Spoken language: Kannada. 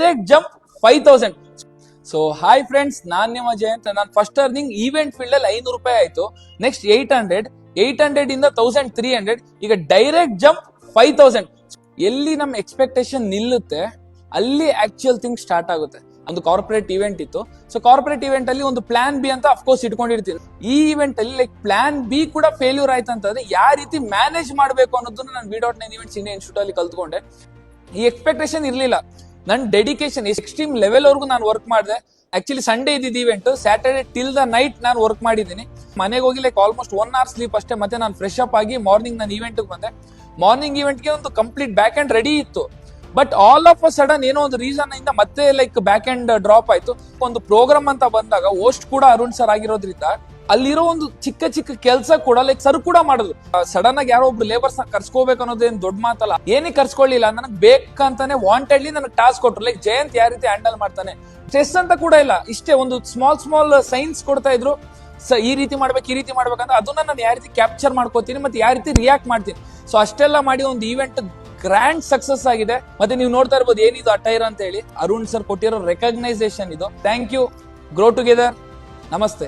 Direct jump 5000. So hi friends, ನಾನ್ ನಿಮ್ಮ ಜಯಂತ್. ನಾನು ಫಸ್ಟ್ ಅರ್ನಿಂಗ್ ಈವೆಂಟ್ ಫೀಲ್ಡ್ ಅಲ್ಲಿ ₹500 ಆಯ್ತು. ನೆಕ್ಸ್ಟ್ 800 ಇಂದ 1300, ಈಗ ಡೈರೆಕ್ಟ್ ಜಂಪ್ 5000. ಎಲ್ಲಿ ನಮ್ ಎಕ್ಸ್ಪೆಕ್ಟೇಷನ್ ನಿಲ್ಲುತ್ತೆ ಅಲ್ಲಿ ಆಕ್ಚುಯಲ್ ಥಿಂಗ್ ಸ್ಟಾರ್ಟ್ ಆಗುತ್ತೆ. ಒಂದು ಕಾರ್ಪೊರೇಟ್ ಇವೆಂಟ್ ಇತ್ತು. ಸೊ ಕಾರ್ಪೊರೇಟ್ ಇವೆಂಟ್ ಅಲ್ಲಿ ಒಂದು ಪ್ಲಾನ್ ಬಿ ಅಂತ ಅಫ್ಕೋರ್ಸ್ ಇಟ್ಕೊಂಡಿರ್ತೀನಿ. ಈ ಇವೆಂಟ್ ಅಲ್ಲಿ ಲೈಕ್ ಪ್ಲಾನ್ ಬಿ ಕೂಡ ಫೇಲ್ಯೂರ್ ಆಯ್ತು ಅಂತಂದ್ರೆ ಯಾವ ರೀತಿ ಮ್ಯಾನೇಜ್ ಮಾಡಬೇಕು ಅನ್ನೋದನ್ನ ನಾನು V.9 ಇವೆಂಟ್ಸ್ ಇಂಡಿಯಾ ಇನ್ಸ್ಟಿಟ್ಯೂಟ್ ಅಲ್ಲಿ ಕಲ್ತ್ಕೊಂಡೆ. ಈ ಎಕ್ಸ್ಪೆಕ್ಟೇಷನ್ ಇರ್ಲಿಲ್ಲ. ನನ್ನ ಡೆಡಿಕೇಶನ್ ಎಕ್ಸ್ಟ್ರೀಮ್ ಲೆವೆಲ್ ವರ್ಗು ನಾನು ವರ್ಕ್ ಮಾಡಿದೆ. ಆಕ್ಚುಲಿ ಸಂಡೇ ಇದ್ದಿದ್ದು event, Saturday till the night ನಾನು ವರ್ಕ್ ಮಾಡಿದ್ದೀನಿ. ಮನೆಗೆ ಹೋಗಿ ಲೈಕ್ ಆಲ್ಮೋಸ್ಟ್ 1 hour ಸ್ಲೀಪ್ ಅಷ್ಟೇ. ಮತ್ತೆ ನಾನು ಫ್ರೆಶ್ ಅಪ್ ಆಗಿ ಮಾರ್ನಿಂಗ್ ನಾನು ಇವೆಂಟ್ ಬಂದೆ. ಮಾರ್ನಿಂಗ್ ಇವೆಂಟ್ಗೆ ಒಂದು ಕಂಪ್ಲೀಟ್ ಬ್ಯಾಕ್ ಅಂಡ್ ರೆಡಿ ಇತ್ತು. But all of a sudden ಏನೋ ಒಂದು ರೀಸನ್ ಇಂದ ಮತ್ತೆ ಲೈಕ್ ಬ್ಯಾಕ್ ಅಂಡ್ ಡ್ರಾಪ್ ಆಯ್ತು. ಒಂದು ಪ್ರೋಗ್ರಾಮ್ ಅಂತ ಬಂದಾಗ ಹೋಸ್ಟ್ ಕೂಡ ಅರುಣ್ ಸರ್ ಆಗಿರೋದ್ರಿಂದ ಅಲ್ಲಿರೋ ಒಂದು ಚಿಕ್ಕ ಚಿಕ್ಕ ಕೆಲಸ ಕೂಡ ಲೈಕ್ ಸರ್ ಕೂಡ ಮಾಡಿದ್ರು. ಸಡನ್ ಆಗಿ ಯಾರೋ ಒಬ್ರು ಲೇಬರ್ಸ್ ನ ಕರ್ಸ್ಕೋಬೇಕು ಅನ್ನೋದೇನ್ ದೊಡ್ಡ ಮಾತಲ್ಲ. ಏನಕ್ಕೆ ಕರ್ಸ್ಕೊಳ್ಳಿಲ್ಲ, ನನಗೆ ಬೇಕಂತಾನೆ ವಾಂಟೆಡ್ಲಿ ನನಗೆ ಟಾಸ್ಕ್ ಕೊಟ್ರು. ಲೈಕ್ ಜಯಂತ್ ಯಾವ ರೀತಿ ಹ್ಯಾಂಡಲ್ ಮಾಡ್ತಾನೆ, ಸ್ಟ್ರೆಸ್ ಅಂತ ಕೂಡ ಇಲ್ಲ. ಇಷ್ಟೇ ಒಂದು ಸ್ಮಾಲ್ ಸೈನ್ಸ್ ಕೊಡ್ತಾ ಇದ್ರು. ಈ ರೀತಿ ಮಾಡ್ಬೇಕಂತ ಅದನ್ನ ನಾನು ಯಾವ ರೀತಿ ಕ್ಯಾಪ್ಚರ್ ಮಾಡ್ಕೋತೀನಿ ಮತ್ತೆ ಯಾವ ರೀತಿ ರಿಯಾಕ್ಟ್ ಮಾಡ್ತೀನಿ. ಸೊ ಅಷ್ಟೆಲ್ಲ ಮಾಡಿ ಒಂದು ಈವೆಂಟ್ ಗ್ರ್ಯಾಂಡ್ ಸಕ್ಸಸ್ ಆಗಿದೆ. ಮತ್ತೆ ನೀವು ನೋಡ್ತಾ ಇರ್ಬೋದು ಏನಿದು ಅಟೈರ್ ಅಂತ ಹೇಳಿ. ಅರುಣ್ ಸರ್ ಕೊಟ್ಟಿರೋ ರೆಕಗ್ನೈಸೇಷನ್ ಇದು. Thank you. Grow together. ನಮಸ್ತೆ.